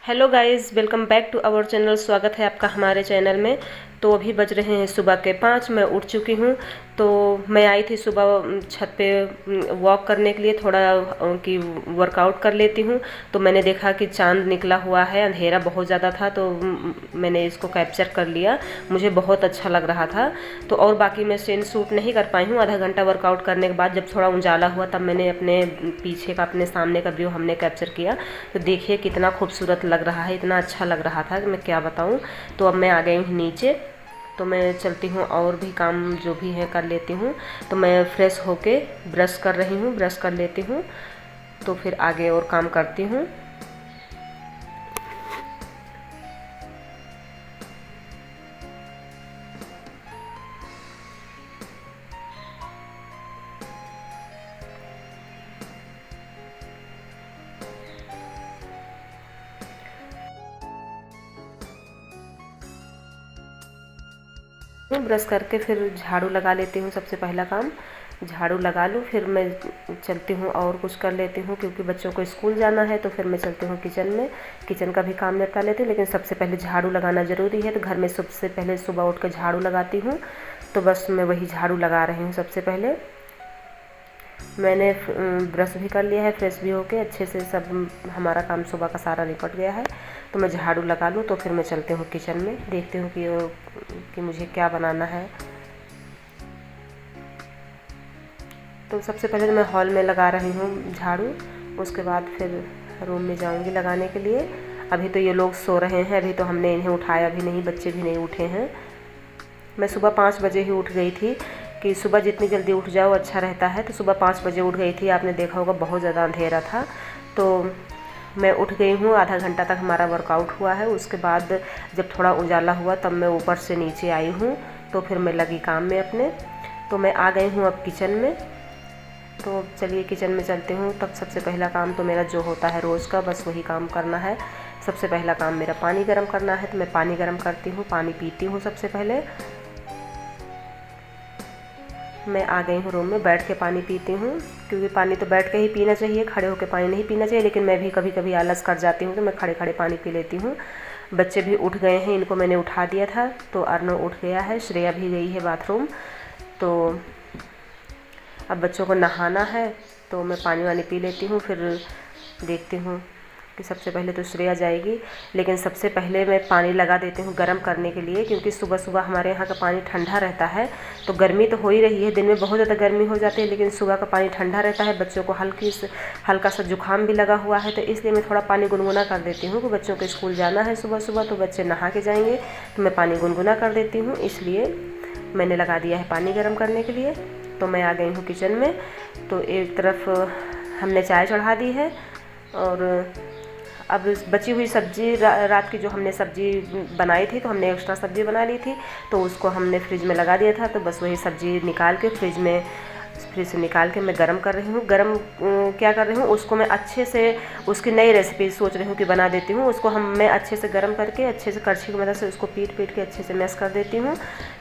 Hello guys, welcome back to our channel. स्वागत है आपका हमारे चैनल में। तो अभी बज रहे हैं सुबह के 5। मैं उठ चुकी हूँ। तो मैं आई थी सुबह छत पे वॉक करने के लिए, थोड़ा कि वर्कआउट कर लेती हूँ। तो मैंने देखा कि चांद निकला हुआ है, अंधेरा बहुत ज़्यादा था, तो मैंने इसको कैप्चर कर लिया। मुझे बहुत अच्छा लग रहा था। तो और बाकी मैं सीन शूट नहीं कर पाई हूँ। आधा घंटा वर्कआउट करने के बाद जब थोड़ा उजाला हुआ तब मैंने अपने पीछे का, अपने सामने का व्यू हमने कैप्चर किया। तो देखिए कितना खूबसूरत लग रहा है, इतना अच्छा लग रहा था कि मैं क्या बताऊँ। तो अब मैं आ गई हूँ नीचे। तो मैं चलती हूँ और भी काम जो भी है कर लेती हूँ। तो मैं फ्रेश होके ब्रश कर रही हूँ, ब्रश कर लेती हूँ, तो फिर आगे और काम करती हूँ। ब्रश करके फिर झाड़ू लगा लेती हूँ। सबसे पहला काम झाड़ू लगा लूँ, फिर मैं चलती हूँ और कुछ कर लेती हूँ, क्योंकि बच्चों को स्कूल जाना है। तो फिर मैं चलती हूँ किचन में, किचन का भी काम निपटा लेती हूँ। लेकिन सबसे पहले झाड़ू लगाना ज़रूरी है। तो घर में सबसे पहले सुबह उठ कर झाड़ू लगाती हूँ। तो बस मैं वही झाड़ू लगा रही हूँ। सबसे पहले मैंने ब्रश भी कर लिया है, फ्रेश भी होके अच्छे से सब हमारा काम सुबह का सारा निपट गया है। तो मैं झाड़ू लगा लूँ, तो फिर मैं चलती हूँ किचन में, देखती हूँ कि मुझे क्या बनाना है। तो सबसे पहले तो मैं हॉल में लगा रही हूँ झाड़ू, उसके बाद फिर रूम में जाऊँगी लगाने के लिए। अभी तो ये लोग सो रहे हैं, अभी तो हमने इन्हें उठाया भी नहीं, बच्चे भी नहीं उठे हैं। मैं सुबह 5 बजे ही उठ गई थी, कि सुबह जितनी जल्दी उठ जाओ अच्छा रहता है। तो सुबह 5 बजे उठ गई थी। आपने देखा होगा बहुत ज़्यादा अंधेरा था। तो मैं उठ गई हूँ। आधा घंटा तक हमारा वर्कआउट हुआ है। उसके बाद जब थोड़ा उजाला हुआ तब मैं ऊपर से नीचे आई हूँ। तो फिर मैं लगी काम में अपने। तो मैं आ गई हूँ अब किचन में। तो चलिए किचन में चलते हूँ। तब सबसे पहला काम तो मेरा जो होता है रोज़ का, बस वही काम करना है। सबसे पहला काम मेरा पानी गर्म करना है। तो मैं पानी गर्म करती हूँ, पानी पीती हूँ सबसे पहले। मैं आ गई हूँ रूम में, बैठ के पानी पीती हूँ, क्योंकि पानी तो बैठ के ही पीना चाहिए, खड़े होकर पानी नहीं पीना चाहिए। लेकिन मैं भी कभी कभी आलस कर जाती हूँ, तो मैं खड़े खड़े पानी पी लेती हूँ। बच्चे भी उठ गए हैं, इनको मैंने उठा दिया था। तो अर्नव उठ गया है, श्रेया भी गई है बाथरूम। तो अब बच्चों को नहाना है, तो मैं पानी वानी पी लेती हूँ। फिर देखती हूँ कि सबसे पहले तो श्रेया जाएगी, लेकिन सबसे पहले मैं पानी लगा देती हूँ गर्म करने के लिए, क्योंकि सुबह सुबह हमारे यहाँ का पानी ठंडा रहता है। तो गर्मी तो हो ही रही है, दिन में बहुत ज़्यादा गर्मी हो जाती है, लेकिन सुबह का पानी ठंडा रहता है। बच्चों को हल्का सा जुकाम भी लगा हुआ है, तो इसलिए मैं थोड़ा पानी गुनगुना कर देती हूँ कि बच्चों को स्कूल जाना है सुबह सुबह, तो बच्चे नहा के जाएंगे। तो मैं पानी गुनगुना कर देती हूँ, इसलिए मैंने लगा दिया है पानी गर्म करने के लिए। तो मैं आ गई हूँ किचन में। तो एक तरफ हमने चाय चढ़ा दी है, और अब बची हुई सब्ज़ी, रात की जो हमने सब्ज़ी बनाई थी, तो हमने एक्स्ट्रा सब्ज़ी बना ली थी, तो उसको हमने फ्रिज में लगा दिया था। तो बस वही सब्ज़ी निकाल के फ्रिज से निकाल के मैं गरम कर रही हूँ। गरम क्या कर रही हूँ, उसको मैं अच्छे से, उसकी नई रेसिपी सोच रही हूँ कि बना देती हूँ। उसको मैं अच्छे से गरम करके, अच्छे से करछी की मदद से उसको पीट के अच्छे से मैश कर देती हूँ।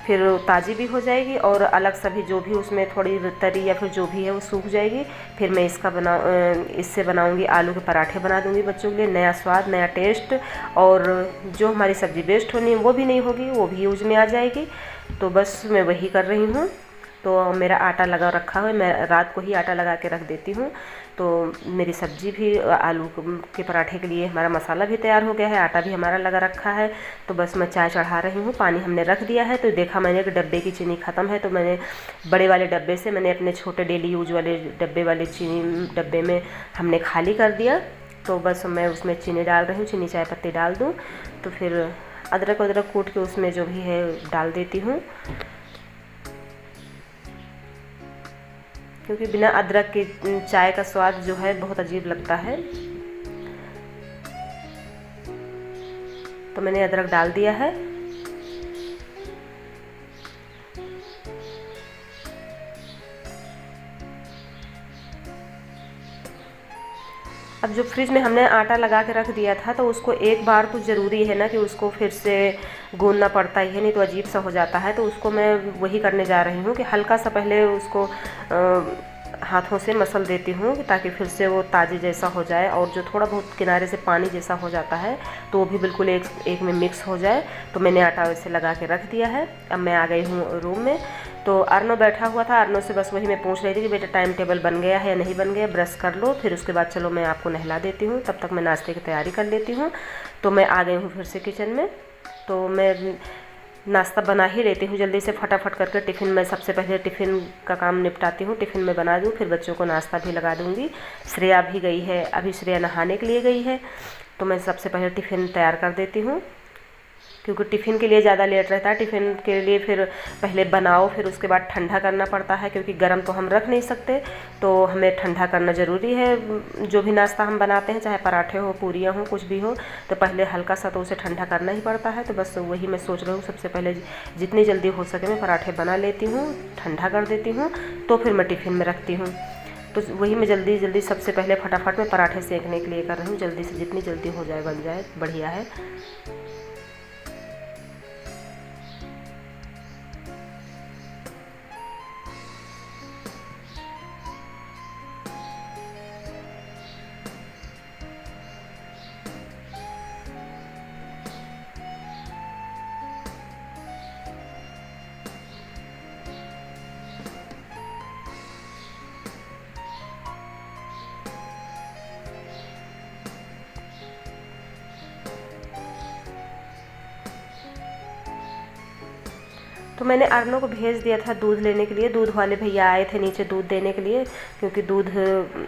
फिर ताज़ी भी हो जाएगी, और अलग से भी जो भी उसमें थोड़ी तरी या फिर जो भी है वो सूख जाएगी। फिर मैं इससे बनाऊँगी आलू के पराठे, बना दूँगी बच्चों के लिए। नया स्वाद, नया टेस्ट, और जो हमारी सब्ज़ी वेस्ट होनी है वो भी नहीं होगी, वो भी यूज में आ जाएगी। तो बस मैं वही कर रही हूँ। तो मेरा आटा लगा रखा है, मैं रात को ही आटा लगा के रख देती हूँ। तो मेरी सब्ज़ी भी, आलू के पराठे के लिए हमारा मसाला भी तैयार हो गया है, आटा भी हमारा लगा रखा है। तो बस मैं चाय चढ़ा रही हूँ, पानी हमने रख दिया है। तो देखा मैंने कि डब्बे की चीनी ख़त्म है, तो मैंने बड़े वाले डब्बे से, मैंने अपने छोटे डेली यूज वाले डब्बे वाले चीनी डब्बे में हमने खाली कर दिया। तो बस मैं उसमें चीनी डाल रही हूँ, चीनी चाय पत्ती डाल दूँ। तो फिर अदरक कूट के उसमें जो भी है डाल देती हूँ, क्योंकि बिना अदरक के चाय का स्वाद जो है बहुत अजीब लगता है। तो मैंने अदरक डाल दिया है। अब जो फ्रिज में हमने आटा लगा के रख दिया था, तो उसको एक बार तो ज़रूरी है ना कि उसको फिर से गूंदना पड़ता ही है, नहीं तो अजीब सा हो जाता है। तो उसको मैं वही करने जा रही हूँ कि हल्का सा पहले उसको हाथों से मसल देती हूँ ताकि फिर से वो ताज़ी जैसा हो जाए, और जो थोड़ा बहुत किनारे से पानी जैसा हो जाता है तो वो भी बिल्कुल एक में मिक्स हो जाए। तो मैंने आटा वैसे लगा के रख दिया है। अब मैं आ गई हूँ रूम में। तो अर्नो बैठा हुआ था, अर्नो से बस वही मैं पूछ रही थी कि बेटा टाइम टेबल बन गया है या नहीं बन गया, ब्रश कर लो, फिर उसके बाद चलो मैं आपको नहला देती हूँ, तब तक मैं नाश्ते की तैयारी कर लेती हूँ। तो मैं आ गई हूँ फिर से किचन में। तो मैं नाश्ता बना ही लेती हूँ जल्दी से, फटाफट करके टिफ़िन में सबसे पहले टिफ़िन का काम निपटाती हूँ, टिफ़िन में बना दूँ, फिर बच्चों को नाश्ता भी लगा दूँगी। श्रेया भी गई है, अभी श्रेया नहाने के लिए गई है, तो मैं सबसे पहले टिफ़िन तैयार कर देती हूँ, क्योंकि टिफ़िन के लिए ज़्यादा लेट रहता है। टिफ़िन के लिए फिर पहले बनाओ, फिर उसके बाद ठंडा करना पड़ता है, क्योंकि गर्म तो हम रख नहीं सकते, तो हमें ठंडा करना ज़रूरी है। जो भी नाश्ता हम बनाते हैं, चाहे पराठे हो, पूरियाँ हो, कुछ भी हो, तो पहले हल्का सा तो उसे ठंडा करना ही पड़ता है। तो बस वही मैं सोच रही हूँ, सबसे पहले जितनी जल्दी हो सके मैं पराठे बना लेती हूँ, ठंडा कर देती हूँ, तो फिर मैं टिफ़िन में रखती हूँ। तो वही मैं जल्दी सबसे पहले फटाफट में पराठे सेकने के लिए कर रही हूँ, जल्दी से जितनी जल्दी हो जाए बन जाए बढ़िया है। तो मैंने अर्नो को भेज दिया था दूध लेने के लिए, दूध वाले भैया आए थे नीचे दूध देने के लिए, क्योंकि दूध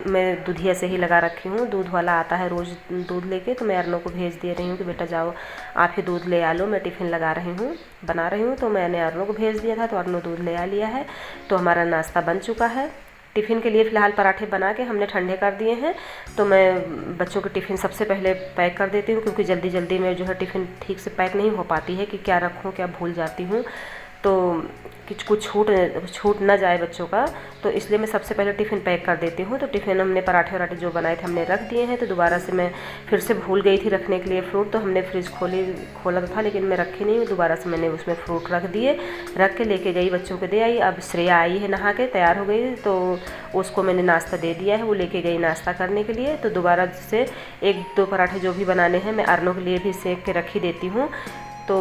मैं दूधिया से ही लगा रखी हूँ, दूध वाला आता है रोज़ दूध लेके। तो मैं अर्नो को भेज दे रही हूँ कि बेटा जाओ आप ही दूध ले आ लो, मैं टिफ़िन लगा रही हूँ, बना रही हूँ। तो मैंने अर्नो को भेज दिया था, तो अर्नो दूध ले आ लिया है। तो हमारा नाश्ता बन चुका है। टिफ़िन के लिए फ़िलहाल पराठे बना के हमने ठंडे कर दिए हैं। तो मैं बच्चों के टिफ़िन सबसे पहले पैक कर देती हूँ, क्योंकि जल्दी में जो है टिफ़िन ठीक से पैक नहीं हो पाती है कि क्या रखूँ, क्या भूल जाती हूँ, तो कुछ छूट ना जाए बच्चों का, तो इसलिए मैं सबसे पहले टिफ़िन पैक कर देती हूँ। तो टिफ़िन हमने पराठे वराठे जो बनाए थे हमने रख दिए हैं। तो दोबारा से मैं फिर से भूल गई थी रखने के लिए फ्रूट, तो हमने फ्रिज खोला तो था, लेकिन मैं रखी नहीं हूँ। दोबारा से मैंने उसमें फ्रूट रख दिए, रख के लेके गई, बच्चों को दे आई। अब श्रेया आई है नहा के तैयार हो गई, तो उसको मैंने नाश्ता दे दिया है, वो लेके गई नाश्ता करने के लिए। तो दोबारा से 1-2 पराठे जो भी बनाने हैं मैं अर्नो के लिए भी सेक के रख ही देती हूँ। तो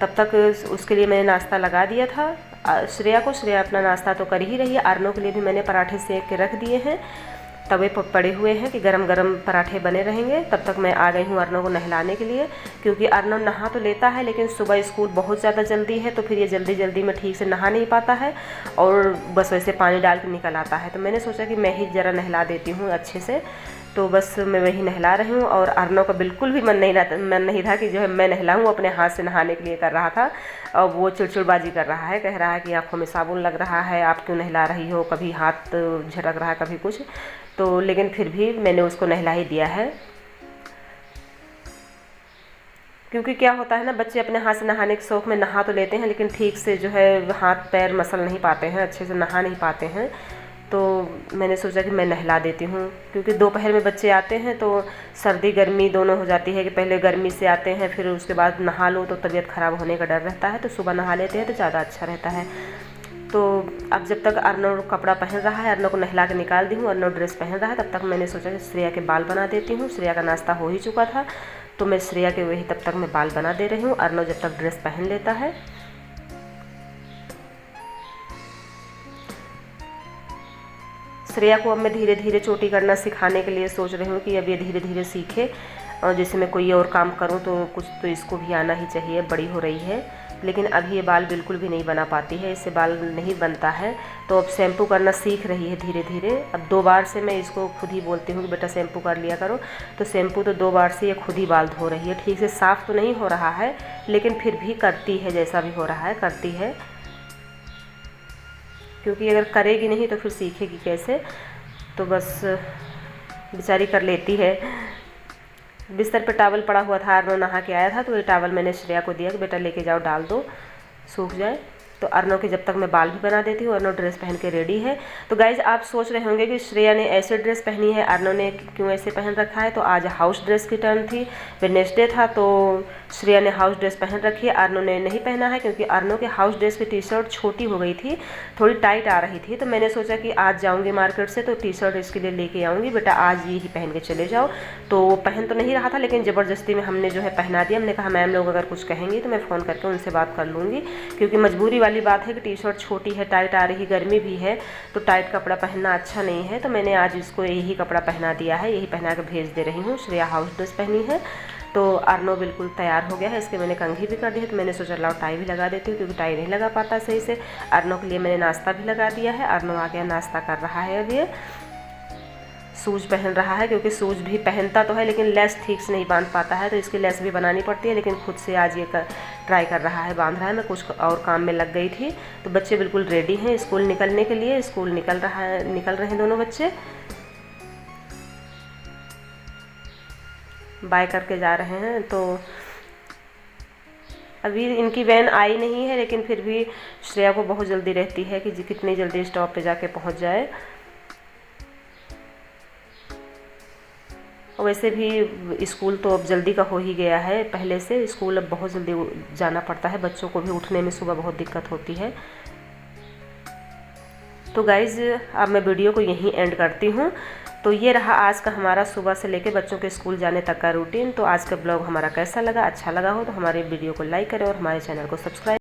तब तक उसके लिए मैंने नाश्ता लगा दिया था श्रेया को। श्रेया अपना नाश्ता तो कर ही रही है। अर्नो के लिए भी मैंने पराठे सेक के रख दिए हैं, तवे पर पड़े हुए हैं कि गरम गरम पराठे बने रहेंगे। तब तक मैं आ गई हूँ अर्नो को नहलाने के लिए, क्योंकि अर्नो नहा तो लेता है, लेकिन सुबह स्कूल बहुत ज़्यादा जल्दी है, तो फिर ये जल्दी में ठीक से नहा नहीं पाता है, और बस वैसे पानी डाल के निकल आता है। तो मैंने सोचा कि मैं ही ज़रा नहला देती हूँ अच्छे से। तो बस मैं वही नहला रही हूँ, और अर्नो का बिल्कुल भी मन नहीं था कि जो है मैं नहलाऊँ, अपने हाथ से नहाने के लिए कर रहा था। और वो चिड़चिड़बाजी कर रहा है, कह रहा है कि आँखों में साबुन लग रहा है, आप क्यों नहला रही हो, कभी हाथ झटक रहा है, कभी कुछ। तो लेकिन फिर भी मैंने उसको नहला ही दिया है, क्योंकि क्या होता है ना, बच्चे अपने हाथ से नहाने के शौक़ में नहा तो लेते हैं, लेकिन ठीक से जो है हाथ पैर मसल नहीं पाते हैं, अच्छे से नहा नहीं पाते हैं। तो मैंने सोचा कि मैं नहला देती हूँ, क्योंकि दोपहर में बच्चे आते हैं तो सर्दी गर्मी दोनों हो जाती है, कि पहले गर्मी से आते हैं फिर उसके बाद नहा लो तो तबीयत ख़राब होने का डर रहता है। तो सुबह नहा लेते हैं तो ज़्यादा अच्छा रहता है। तो अब जब तक अर्नो कपड़ा पहन रहा है, अर्नो को नहला के निकाल दी हूँ, अर्नो ड्रेस पहन रहा है, तब तक मैंने सोचा कि श्रेया के बाल बना देती हूँ। श्रेया का नाश्ता हो ही चुका था, तो मैं श्रेया के वही तब तक मैं बाल बना दे रही हूँ, अर्नो जब तक ड्रेस पहन लेता है। श्रेया को अब मैं धीरे चोटी करना सिखाने के लिए सोच रही हूँ कि अब ये धीरे सीखे, और जैसे मैं कोई और काम करूँ तो कुछ तो इसको भी आना ही चाहिए, बड़ी हो रही है। लेकिन अभी ये बाल बिल्कुल भी नहीं बना पाती है, इससे बाल नहीं बनता है। तो अब शैम्पू करना सीख रही है धीरे। अब 2 बार से मैं इसको खुद ही बोलती हूँ कि बेटा शैम्पू कर लिया करो, तो शैम्पू तो 2 बार से ये खुद ही बाल धो रही है। ठीक से साफ़ तो नहीं हो रहा है, लेकिन फिर भी करती है, जैसा भी हो रहा है करती है, क्योंकि अगर करेगी नहीं तो फिर सीखेगी कैसे। तो बस बेचारी कर लेती है। बिस्तर पे टॉवल पड़ा हुआ था, अर्नो नहा के आया था, तो ये टॉवल मैंने श्रेया को दिया कि बेटा लेके जाओ, डाल दो, सूख जाए। तो अर्नो के जब तक मैं बाल भी बना देती हूँ, अर्नो ड्रेस पहन के रेडी है। तो गाइज आप सोच रहे होंगे कि श्रेया ने ऐसे ड्रेस पहनी है, अर्नो ने क्यों ऐसे पहन रखा है। तो आज हाउस ड्रेस की टर्न थी, वेडनेसडे था, तो श्रेया ने हाउस ड्रेस पहन रखी है, अर्नो ने नहीं पहना है क्योंकि अर्नो के हाउस ड्रेस की टी शर्ट छोटी हो गई थी, थोड़ी टाइट आ रही थी। तो मैंने सोचा कि आज जाऊंगी मार्केट से तो टी शर्ट इसके लिए लेके आऊँगी, बेटा आज ये ही पहन के चले जाओ। तो वो पहन तो नहीं रहा था, लेकिन ज़बरदस्ती में हमने जो है पहना दिया। हमने कहा मैम लोग अगर कुछ कहेंगी तो मैं फ़ोन करके उनसे बात कर लूँगी, क्योंकि मजबूरी वाली बात है कि टी शर्ट छोटी है, टाइट आ रही, गर्मी भी है, तो टाइट कपड़ा पहनना अच्छा नहीं है। तो मैंने आज इसको यही कपड़ा पहना दिया है, यही पहना के भेज दे रही हूँ। श्रेया हाउस ड्रेस पहनी है, तो अर्नो बिल्कुल तैयार हो गया है। इसके मैंने कंघी भी कर दी है, तो मैंने सोचा लाओ टाई भी लगा देती हूँ, क्योंकि टाई नहीं लगा पाता सही से। अर्नो के लिए मैंने नाश्ता भी लगा दिया है। अर्नो आ गया, नाश्ता कर रहा है। अब ये शूज़ पहन रहा है, क्योंकि शूज़ भी पहनता तो है लेकिन लेस ठीक से नहीं बांध पाता है, तो इसकी लेस भी बनानी पड़ती है। लेकिन खुद से आज ये ट्राई कर रहा है, बांध रहा है। मैं कुछ और काम में लग गई थी। तो बच्चे बिल्कुल रेडी हैं स्कूल निकलने के लिए। स्कूल निकल रहे हैं दोनों बच्चे, बाय करके जा रहे हैं। तो अभी इनकी वैन आई नहीं है, लेकिन फिर भी श्रेया को बहुत जल्दी रहती है कि कितनी जल्दी स्टॉप पे जाके पहुंच जाए। वैसे भी स्कूल तो अब जल्दी का हो ही गया है, पहले से स्कूल अब बहुत जल्दी जाना पड़ता है, बच्चों को भी उठने में सुबह बहुत दिक्कत होती है। तो गाइज़ अब मैं वीडियो को यहीं एंड करती हूँ। तो ये रहा आज का हमारा सुबह से लेकर बच्चों के स्कूल जाने तक का रूटीन। तो आज का ब्लॉग हमारा कैसा लगा, अच्छा लगा हो तो हमारे वीडियो को लाइक करें और हमारे चैनल को सब्सक्राइब